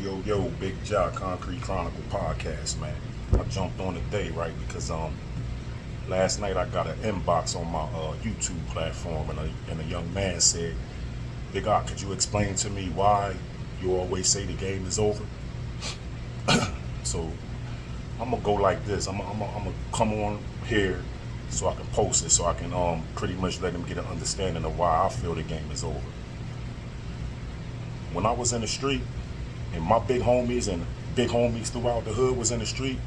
Yo, Big Jock Concrete Chronicle podcast, man. I jumped on today, right? Because last night I got an inbox on my YouTube platform, and a young man said, Big Jock, could you explain to me why you always say the game is over? So I'm gonna go like this. I'm gonna come on here so I can post it, so I can pretty much let him get an understanding of why I feel the game is over. When I was in the street, and my big homies and big homies throughout the hood was in the street,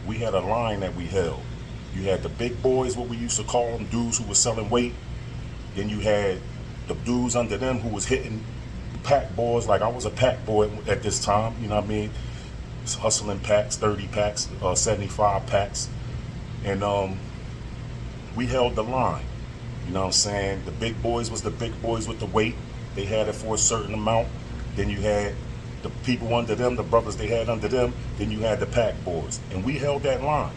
we had a line that we held. You had the big boys, what we used to call them, dudes who was selling weight. Then you had the dudes under them who was hitting pack boys. Like I was a pack boy at this time, you know what I mean? Hustling packs, 30 packs, 75 packs. And we held the line. You know what I'm saying? The big boys was the big boys with the weight. They had it for a certain amount. Then you had the people under them, the brothers they had under them. Then you had the pack boys. And we held that line.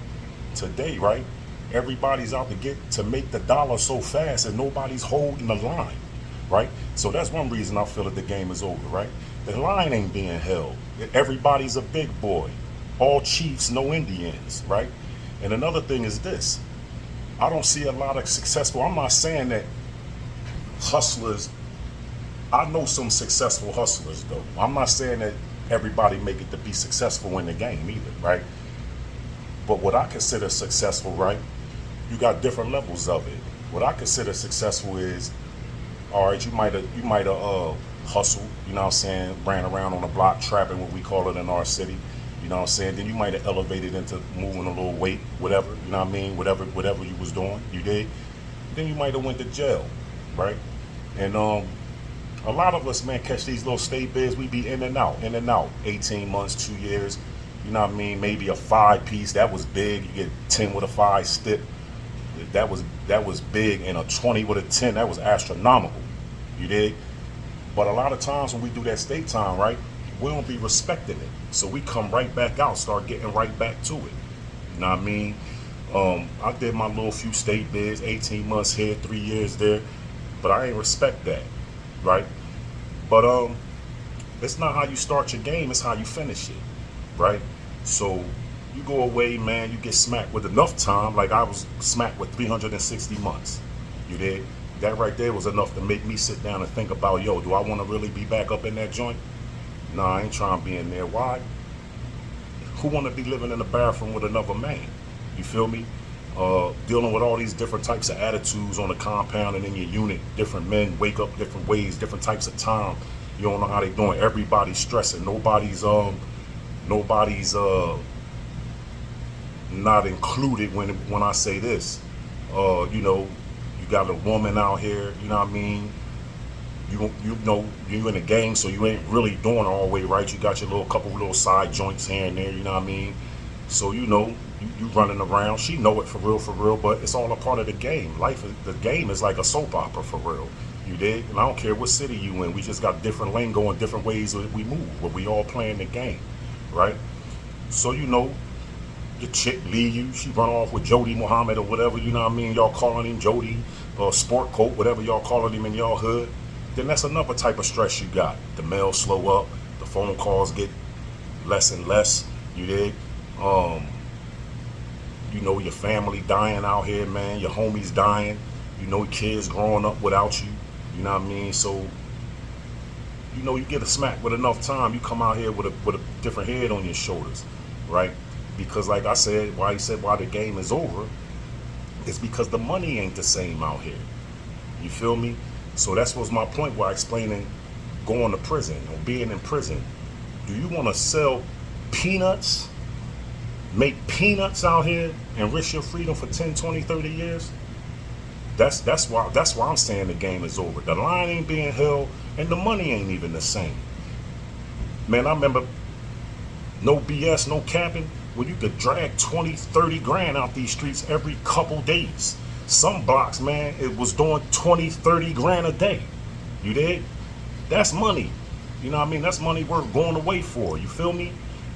Today, right? Everybody's out to make the dollar so fast and nobody's holding the line, right? So that's one reason I feel that the game is over, right? The line ain't being held. Everybody's a big boy. All chiefs, no Indians, right? And another thing is this. I don't see a lot of successful, I'm not saying that hustlers, I know some successful hustlers though. I'm not saying that everybody make it to be successful in the game either, right? But what I consider successful, right? You got different levels of it. What I consider successful is, all right, you might have hustled, you know what I'm saying, ran around on the block trapping, what we call it in our city, you know what I'm saying. Then you might have elevated into moving a little weight, whatever, you know what I mean, whatever you was doing, you did. Then you might have went to jail, right? And a lot of us, man, catch these little state bids. We be in and out, 18 months, 2 years. You know what I mean? Maybe a 5-piece, that was big. You get 10 with a 5 stip. That was big. And a 20 with a 10, that was astronomical. You dig? But a lot of times when we do that state time, right, we don't be respecting it. So we come right back out, start getting right back to it. You know what I mean? I did my little few state bids, 18 months here, 3 years there. But I ain't respect that. Right? But it's not how you start your game, it's how you finish it, right? So you go away, man, you get smacked with enough time, like I was smacked with 360 months. You did? That right there was enough to make me sit down and think about, yo, do I want to really be back up in that joint? Nah, I ain't trying to be in there. Why? Who want to be living in the bathroom with another man? You feel me? Dealing with all these different types of attitudes on the compound and in your unit. Different men wake up different ways, different types of time. You don't know how they doing. Everybody's stressing. Nobody's not included when I say this. You know, you got a woman out here, you know what I mean? You know, you in the game, so you ain't really doing it all the way right. You got your couple little side joints here and there, you know what I mean? So, you know, you running around. She know it for real, but it's all a part of the game. The game is like a soap opera for real. You dig? And I don't care what city you in. We just got different lingo and different ways that we move, but we all playing the game, right? So, you know, your chick leave you. She run off with Jody Muhammad or whatever, you know what I mean? Y'all calling him Jody or Sport Coat, whatever y'all calling him in y'all hood. Then that's another type of stress you got. The mail slow up. The phone calls get less and less. You dig? You know, your family dying out here, man. Your homies dying. You know, kids growing up without you. You know what I mean? So, you know, you get a smack with enough time, you come out here with a different head on your shoulders, right? Because like I said, why the game is over, it's because the money ain't the same out here. You feel me? So that was my point while explaining going to prison or being in prison. Do you want to sell peanuts? Make peanuts out here and risk your freedom for 10, 20, 30 years? That's why I'm saying the game is over. The line ain't being held and the money ain't even the same. Man, I remember, no BS, no capping, when you could drag 20, 30 grand out these streets every couple days. Some blocks, man, it was doing 20, 30 grand a day. You dig? That's money. You know what I mean? That's money worth going away for. You feel me?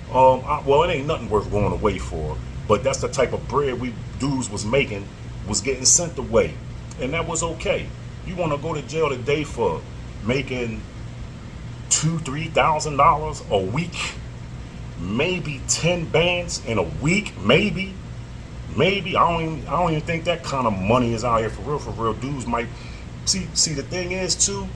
Well, it ain't nothing worth going away for, but that's the type of bread we dudes was making, was getting sent away, and that was okay. You want to go to jail today for making $2,000-3,000 a week, maybe 10 bands in a week, maybe. I don't even think that kind of money is out here for real. For real, dudes might see. The thing is too,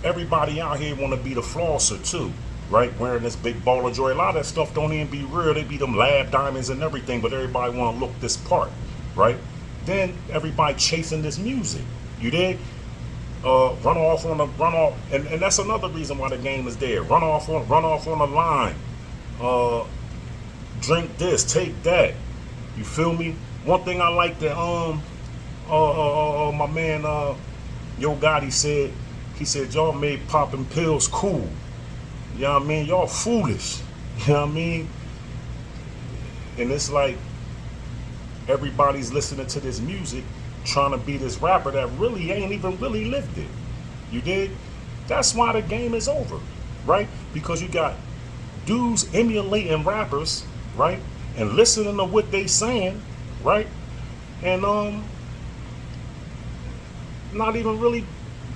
everybody out here want to be the flosser too, right? Wearing this big ball of joy. A lot of that stuff don't even be real. They be them lab diamonds and everything, but everybody want to look this part, right? Then everybody chasing this music. You dig? Run off, and that's another reason why the game is there. Run off on the line. Drink this, take that. You feel me? One thing I like that my man Yo Gotti said, he said y'all made popping pills cool. You know what I mean? Y'all foolish. You know what I mean? And it's like everybody's listening to this music trying to be this rapper that really ain't even really lived it. You dig? That's why the game is over, right? Because you got dudes emulating rappers, right? And listening to what they saying, right? And not even really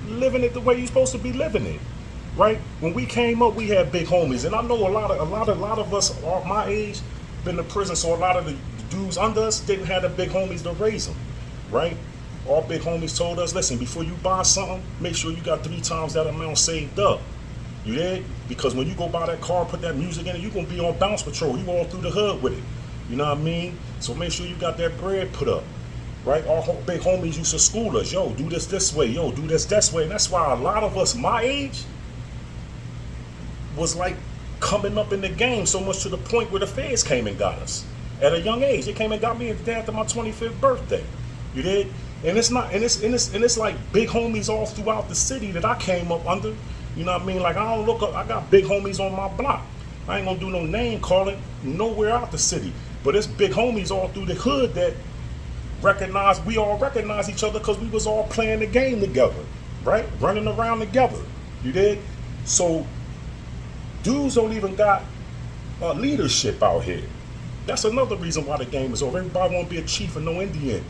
living it the way you're supposed to be living it, right? When we came up, we had big homies, and I know a lot of us are my age been to prison, so a lot of the dudes under us didn't have the big homies to raise them, right? Our big homies told us, listen, before you buy something, make sure you got 3 times that amount saved up. You did? Because when you go buy that car, put that music in it, you're going to be on bounce patrol. You all through the hood with it. You know what I mean? So make sure you got that bread put up. Right? Our big homies used to school us. Yo, do this way. Yo, do this way. And that's why a lot of us my age was like coming up in the game so much to the point where the feds came and got us. At a young age. They came and got me the day after my 25th birthday. You did? And it's like big homies all throughout the city that I came up under. You know what I mean? Like, I don't look up, I got big homies on my block. I ain't gonna do no name calling nowhere out the city. But it's big homies all through the hood that we all recognize each other because we was all playing the game together, right? Running around together. You did? So dudes don't even got leadership out here. That's another reason why the game is over. Everybody want to be a chief and no Indian.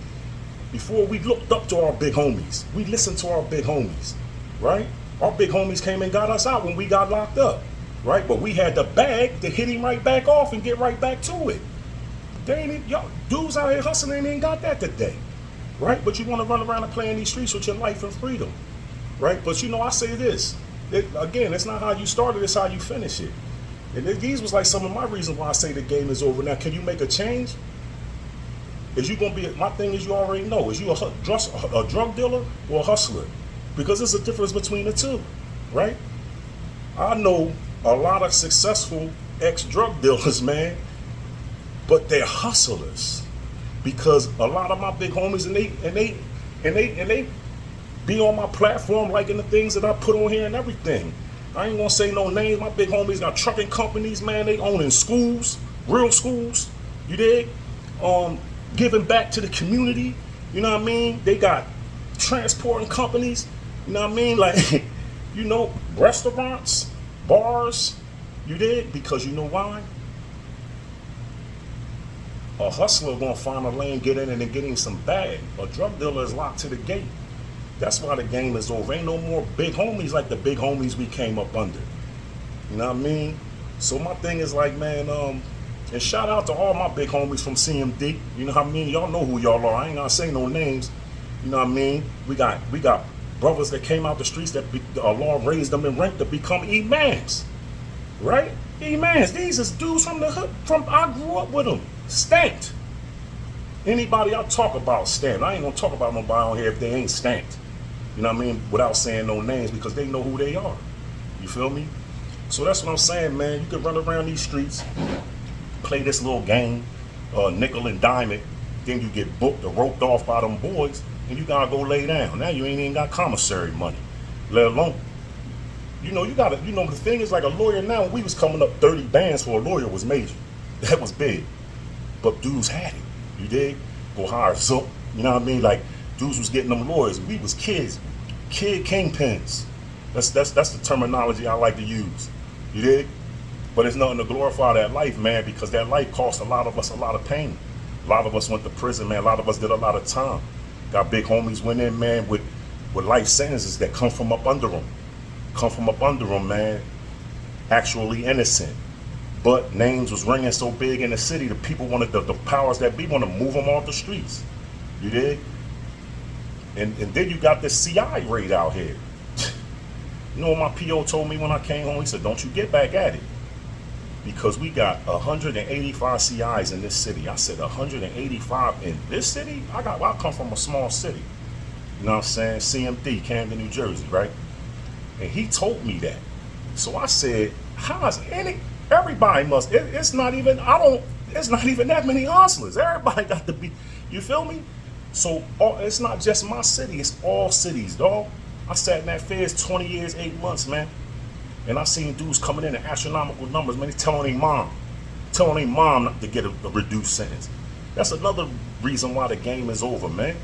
Before we looked up to our big homies. We listened to our big homies, right? Our big homies came and got us out when we got locked up, right? But we had the bag to hit him right back off and get right back to it. They ain't, y'all dudes out here hustling ain't got that today, right? But you want to run around and play in these streets with your life and freedom, right? But you know, I say this, again, it's not how you started, it's how you finish it. And these was like some of my reasons why I say the game is over. Now, can you make a change? Is you gonna be? My thing is, you already know. Is you a drug dealer or a hustler? Because there's a difference between the two, right? I know a lot of successful ex-drug dealers, man, but they're hustlers. Because a lot of my big homies and they be on my platform liking the things that I put on here and everything. I ain't gonna say no names. My big homies got trucking companies, man. They owning schools, real schools. You dig? Giving back to the community. You know what I mean? They got transporting companies. You know what I mean? Like, you know, restaurants, bars. You dig? Because you know why? A hustler gonna find a lane, get in, and then get him some bag. A drug dealer is locked to the gate. That's why the game is over. Ain't no more big homies like the big homies we came up under. You know what I mean? So my thing is like, man, and shout out to all my big homies from CMD. You know what I mean? Y'all know who y'all are. I ain't gonna say no names. You know what I mean? We got brothers that came out the streets that Allah raised them in rank to become imams. Right? Imams. These is dudes from the hood. I grew up with them. Stamped. Anybody I talk about stamped. I ain't gonna talk about nobody on here if they ain't stamped. You know what I mean? Without saying no names because they know who they are. You feel me? So that's what I'm saying, man. You can run around these streets, play this little game, nickel and dime it, then you get booked or roped off by them boys, and you gotta go lay down. Now you ain't even got commissary money, let alone, you know, the thing is, like a lawyer now, when we was coming up, 30 bands for a lawyer was major. That was big. But dudes had it. You dig? Go hire Zook. You know what I mean? Like, dudes was getting them lawyers. We was kids. Kid kingpins. That's the terminology I like to use. You dig? But it's nothing to glorify that life, man, because that life cost a lot of us a lot of pain. A lot of us went to prison, man. A lot of us did a lot of time. Got big homies went in, man, with life sentences that come from up under them. Man. actually innocent. But names was ringing so big in the city, the people wanted, the powers that be want to move them off the streets. You dig? And then you got this CI raid out here. You know what my PO told me when I came home? He said, don't you get back at it. Because we got 185 CIs in this city. I said, 185 in this city? I come from a small city. You know what I'm saying? CMD, Camden, New Jersey, right? And he told me that. So I said, how's everybody must, it's not even that many hustlers. Everybody got to be, you feel me? So it's not just my city, it's all cities, dog. I sat in that feds 20 years, 8 months, man. And I seen dudes coming in at astronomical numbers, man. They telling their mom not to get a reduced sentence. That's another reason why the game is over, man.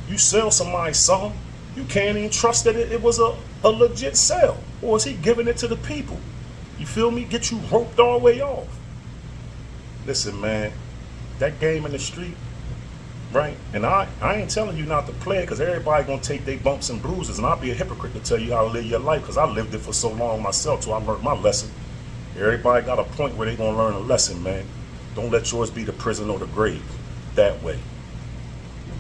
You sell somebody something, you can't even trust that it was a legit sale. Or is he giving it to the people? You feel me? Get you roped all the way off. Listen, man, that game in the street, right? And I ain't telling you not to play it, because everybody gonna take their bumps and bruises, and I'll be a hypocrite to tell you how to live your life, because I lived it for so long myself till I learned my lesson. Everybody got a point where they gonna learn a lesson, man. Don't let yours be the prison or the grave. That way.